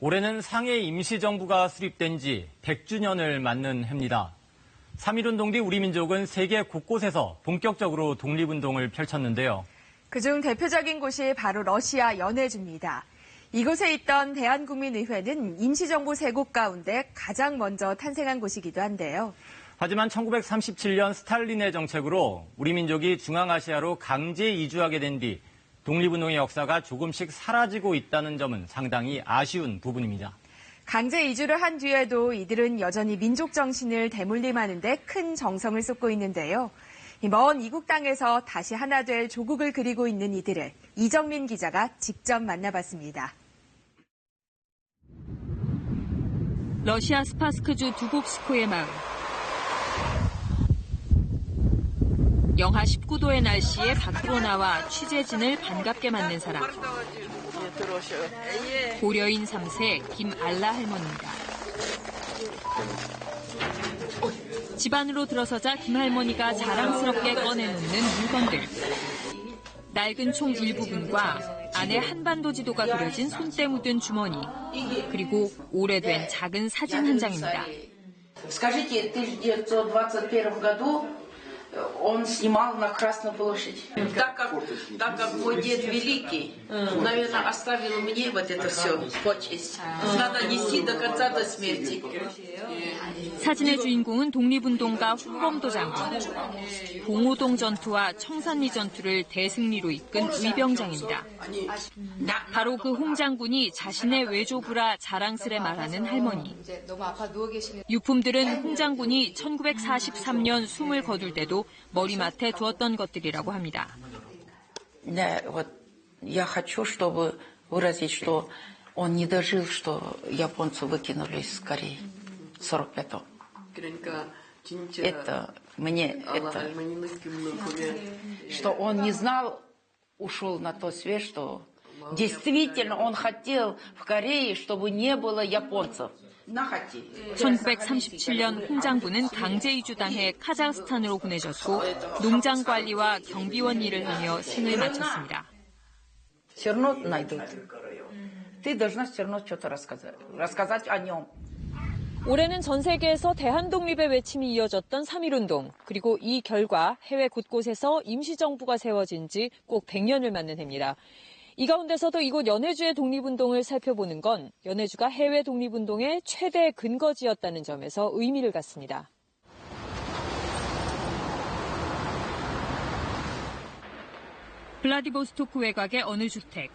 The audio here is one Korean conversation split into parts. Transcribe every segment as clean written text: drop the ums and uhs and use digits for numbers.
올해는 상해 임시정부가 수립된 지 100주년을 맞는 해입니다. 3.1운동 뒤 우리 민족은 세계 곳곳에서 본격적으로 독립운동을 펼쳤는데요. 그중 대표적인 곳이 바로 러시아 연해주입니다. 이곳에 있던 대한국민의회는 임시정부 3곳 가운데 가장 먼저 탄생한 곳이기도 한데요. 하지만 1937년 스탈린의 정책으로 우리 민족이 중앙아시아로 강제 이주하게 된 뒤 독립운동의 역사가 조금씩 사라지고 있다는 점은 상당히 아쉬운 부분입니다. 강제 이주를 한 뒤에도 이들은 여전히 민족 정신을 대물림하는 데 큰 정성을 쏟고 있는데요. 먼 이국 땅에서 다시 하나 될 조국을 그리고 있는 이들을 이정민 기자가 직접 만나봤습니다. 러시아 스파스크주 두봅스코의 마을. 영하 19도의 날씨에 밖으로 나와 취재진을 반갑게 맞는 사람. 고려인 3세 김알라 할머니입니다. 집 안으로 들어서자 김 할머니가 자랑스럽게 꺼내놓는 물건들. 낡은 총 일부분과 안에 한반도 지도가 그려진 손때 묻은 주머니, 그리고 오래된 작은 사진 한 장입니다. Скажите, в 1921 году он снимал на Красной площади. Так как мой дед великий, наверное, оставил мне вот это все почесть. Надо нести до конца, до смерти. 사진의 주인공은 독립운동가 홍범도 장군. 봉오동 전투와 청산리 전투를 대승리로 이끈 의병장입니다. 바로 그 홍 장군이 자신의 외조부라 자랑스레 말하는 할머니. 유품들은 홍 장군이 1943년 숨을 거둘 때도 머리맡에 두었던 것들이라고 합니다. Да, вот я хочу, чтобы выразить, что он не дожил, что японцы выкинули из Кореи в 45-м. Это мне это, что он не знал, ушел на тот свет, что действительно он хотел в Корее, чтобы не было японцев. 1937년 홍 장군은 강제 이주당해 카자흐스탄으로 보내졌고 농장 관리와 경비원 일을 하며 생을 마쳤습니다. Все равно найдут. Ты должна все равно что-то рассказать о нем. 올해는 전 세계에서 대한독립의 외침이 이어졌던 3.1운동, 그리고 이 결과 해외 곳곳에서 임시정부가 세워진 지 꼭 100년을 맞는 해입니다. 이 가운데서도 이곳 연해주의 독립운동을 살펴보는 건 연해주가 해외 독립운동의 최대 근거지였다는 점에서 의미를 갖습니다. 블라디보스토크 외곽의 어느 주택.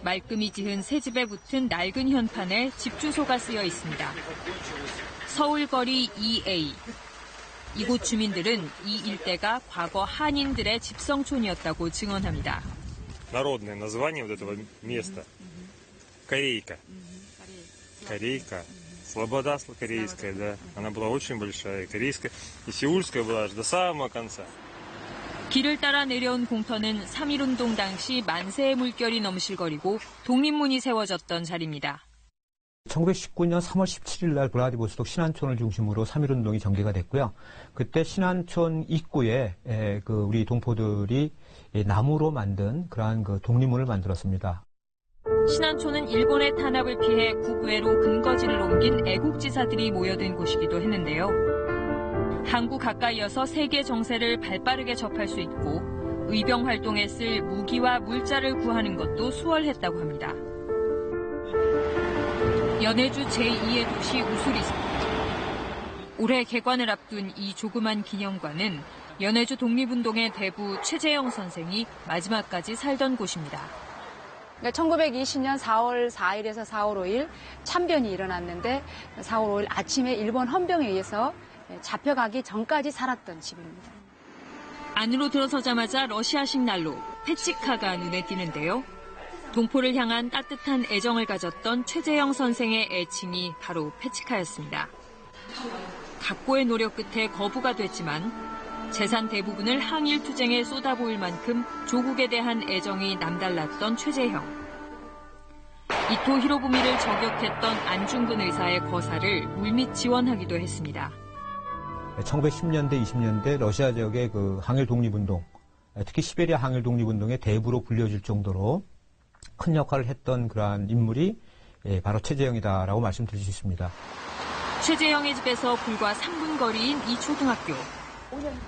말끔히 지은 새 집에 붙은 낡은 현판에 집 주소가 쓰여 있습니다. 서울거리 2A. 이곳 주민들은 이 일대가 과거 한인들의 집성촌이었다고 증언합니다. Народное название вот этого места – Корейка. Корейка. Слобода корейская, да. Она была очень большая, корейская. И сеульская была аж до самого конца. 길을 따라 내려온 공터는 3.1운동 당시 만세의 물결이 넘실거리고 독립문이 세워졌던 자리입니다. 1919년 3월 17일 날 블라디보스토크 신안촌을 중심으로 3.1운동이 전개가 됐고요. 그때 신안촌 입구에 우리 동포들이 나무로 만든 그러한 독립문을 만들었습니다. 신안촌은 일본의 탄압을 피해 국외로 근거지를 옮긴 애국지사들이 모여든 곳이기도 했는데요. 한국 가까이여서 세계 정세를 발빠르게 접할 수 있고 의병 활동에 쓸 무기와 물자를 구하는 것도 수월했다고 합니다. 연해주 제2의 도시 우수리스. 올해 개관을 앞둔 이 조그만 기념관은 연해주 독립운동의 대부 최재형 선생이 마지막까지 살던 곳입니다. 1920년 4월 4일에서 4월 5일 참변이 일어났는데 4월 5일 아침에 일본 헌병에 의해서 잡혀가기 전까지 살았던 집입니다. 안으로 들어서자마자 러시아식 난로 페치카가 눈에 띄는데요. 동포를 향한 따뜻한 애정을 가졌던 최재형 선생의 애칭이 바로 페치카였습니다. 각고의 노력 끝에 거부가 됐지만 재산 대부분을 항일 투쟁에 쏟아부을 만큼 조국에 대한 애정이 남달랐던 최재형. 이토 히로부미를 저격했던 안중근 의사의 거사를 물밑 지원하기도 했습니다. 1910년대, 20년대 러시아 지역의 항일 독립운동, 특히 시베리아 항일 독립운동의 대부로 불려질 정도로 큰 역할을 했던 그러한 인물이 바로 최재형이다라고 말씀드릴 수 있습니다. 최재형의 집에서 불과 3분 거리인 이 초등학교.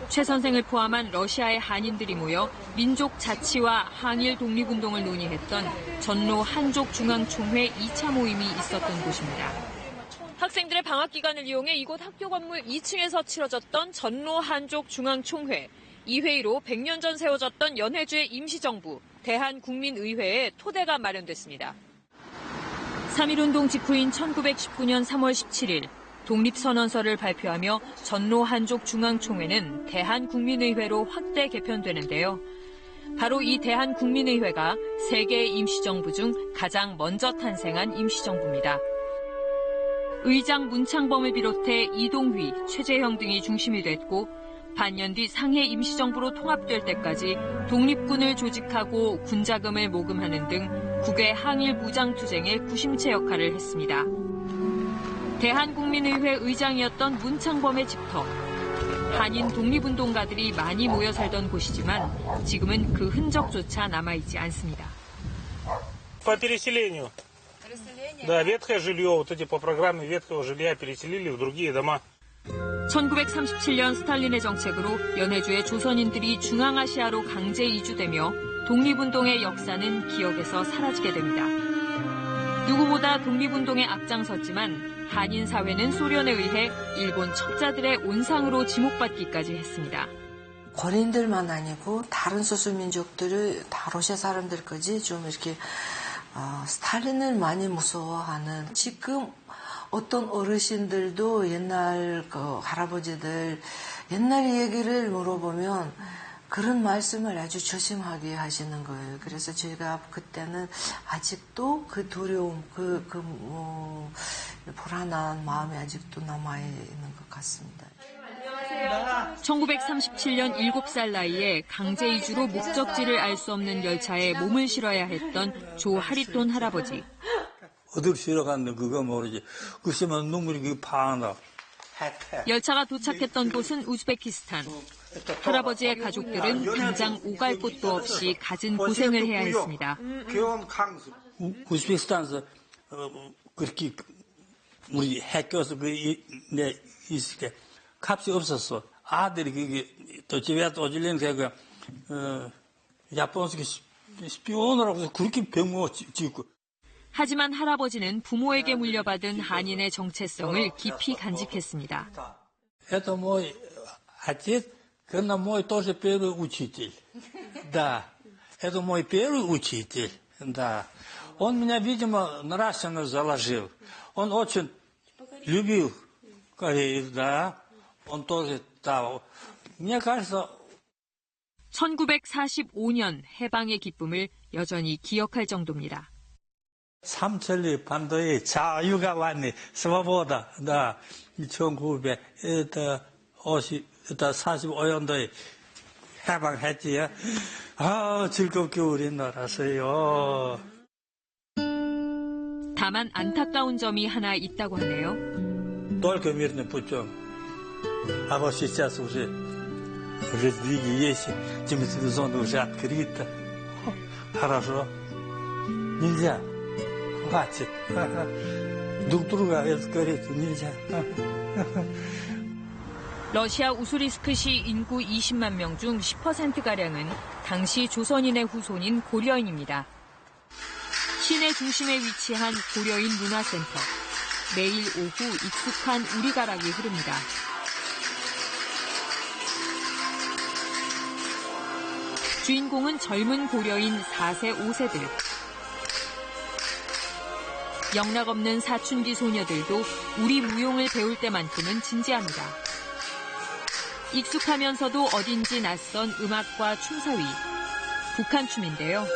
최 선생을 포함한 러시아의 한인들이 모여 민족 자치와 항일 독립운동을 논의했던 전로 한족 중앙총회 2차 모임이 있었던 곳입니다. 학생들의 방학 기간을 이용해 이곳 학교 건물 2층에서 치러졌던 전로 한족 중앙총회. 이 회의로 100년 전 세워졌던 연해주의 임시정부, 대한국민의회에 토대가 마련됐습니다. 3.1운동 직후인 1919년 3월 17일 독립선언서를 발표하며 전로 한족 중앙총회는 대한국민의회로 확대 개편되는데요. 바로 이 대한국민의회가 세계의 임시정부 중 가장 먼저 탄생한 임시정부입니다. 의장 문창범을 비롯해 이동휘, 최재형 등이 중심이 됐고 반년 뒤 상해 임시정부로 통합될 때까지 독립군을 조직하고 군자금을 모금하는 등 국외 항일 무장투쟁의 구심체 역할을 했습니다. 대한국민의회 의장이었던 문창범의 집터. 한인 독립운동가들이 많이 모여 살던 곳이지만 지금은 그 흔적조차 남아있지 않습니다. По переселению. Да, ветхое жилье, вот эти по программе ветхого жилья переселили в другие дома. 1937년 스탈린의 정책으로 연해주의 조선인들이 중앙아시아로 강제 이주되며 독립운동의 역사는 기억에서 사라지게 됩니다. 누구보다 독립운동에 앞장섰지만 한인 사회는 소련에 의해 일본 첩자들의 온상으로 지목받기까지 했습니다. 권인들만 아니고 다른 소수민족들을 다 러시아 사람들까지 좀 이렇게 스탈린을 많이 무서워하는 지금 어떤 어르신들도 옛날 그 할아버지들 옛날 얘기를 물어보면 그런 말씀을 아주 조심하게 하시는 거예요. 그래서 저희가 그때는 아직도 그 두려움, 불안한 마음이 아직도 남아있는 것 같습니다. 1937년 7살 나이에 강제 이주로 목적지를 알 수 없는 열차에 몸을 실어야 했던 조 하리돈 할아버지. 어딜 실어 갔는데 그거 모르지. 그 심한 눈물이 팡나. 열차가 도착했던 곳은 우즈베키스탄. 할아버지의 가족들은 당장 오갈 곳도 없이 갖은 고생을 해야 했습니다. 우즈베키스탄에서 그렇게 우리 학교에서 내 있을 때 값이 없었어. 아들이 그게 또 집에 또 오질려니까 야폰스키 스피온이라고 그렇게 병모 짓고. 하지만 할아버지는 부모에게 물려받은 한인의 정체성을 깊이 간직했습니다. Это мой отец, это мой тоже первый учитель. Да, это мой первый учитель. Да. Он меня, видимо, нравственно заложил. Он очень любил Корею, да. Он тоже, да. Мне кажется, 1945년 해방의 기쁨을 여전히 기억할 정도입니다. 삼천리 반도에 자유가 왔네. свобода, да. 1945년도에 해방했지. 아, 즐겁게 우리 놀았어요. 다만 안타까운 점이 하나 있다고 하네요. Только мирным путем. А вот сейчас уже сдвиги есть, демобилизационные уже открыто. Хорошо. Нельзя. Хватит. друг друга, это говорится, нельзя. 러시아 우수리스크시 인구 20만 명 중 10%가량은 당시 조선인의 후손인 고려인입니다. 시내 중심에 위치한 고려인 문화센터. 매일 오후 익숙한 우리가락이 흐릅니다. 주인공은 젊은 고려인 4세, 5세들. 영락없는 사춘기 소녀들도 우리 무용을 배울 때만큼은 진지합니다. 익숙하면서도 어딘지 낯선 음악과 춤사위. 북한 춤인데요.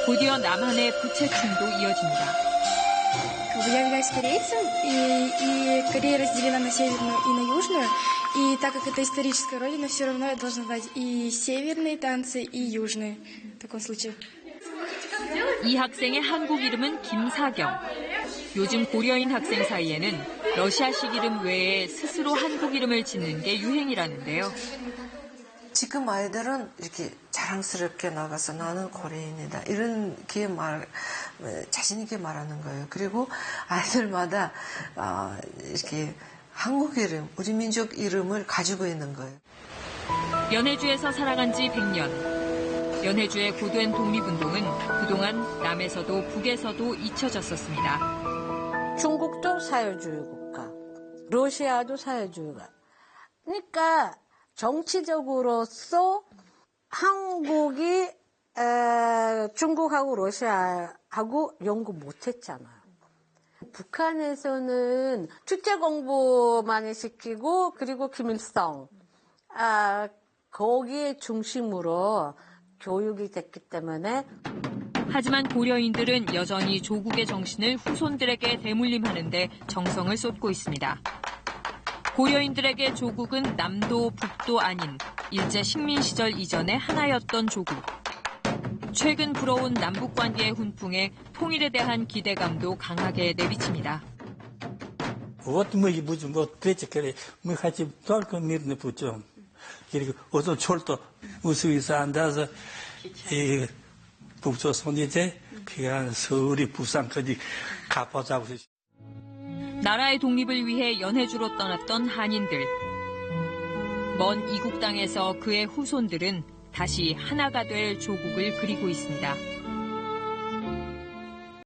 곧이어 남한의 부채춤도 이어집니다. Я являюсь корейцем, и Корея разделена на северную и на южную. И так как это историческая родина, все равно я должна знать и северные танцы, и южные в таком случае. 이 학생의 한국 이름은 김사경. 요즘 고려인 학생 사이에는 러시아식 이름 외에 스스로 한국 이름을 짓는 게 유행이라는데요. 지금 아이들은 이렇게 자랑스럽게 나가서 나는 코리아인이다. 이렇게 자신 있게 말하는 거예요. 그리고 아이들마다 이렇게 한국 이름, 우리 민족 이름을 가지고 있는 거예요. 연해주에서 살아간 지 100년. 연해주의 고된 독립운동은 그동안 남에서도 북에서도 잊혀졌었습니다. 중국도 사회주의 국가, 러시아도 사회주의 국가. 그러니까 정치적으로서 한국이 중국하고 러시아하고 연구 못했잖아요. 북한에서는 주체 공부 많이 시키고 그리고 김일성 거기에 중심으로 교육이 됐기 때문에. 하지만 고려인들은 여전히 조국의 정신을 후손들에게 대물림하는데 정성을 쏟고 있습니다. 고려인들에게 조국은 남도 북도 아닌 일제 식민 시절 이전의 하나였던 조국. 최근 불어온 남북관계의 훈풍에 통일에 대한 기대감도 강하게 내비칩니다. Вот мы будем, вот видите, мы хотим только мирным путем. 그리고 어떤 철도 우수에서 앉아서 이 북조선 이제 그냥 서울이 부산까지 갚아잡고. 나라의 독립을 위해 연해주로 떠났던 한인들. 먼 이국 땅에서 그의 후손들은 다시 하나가 될 조국을 그리고 있습니다.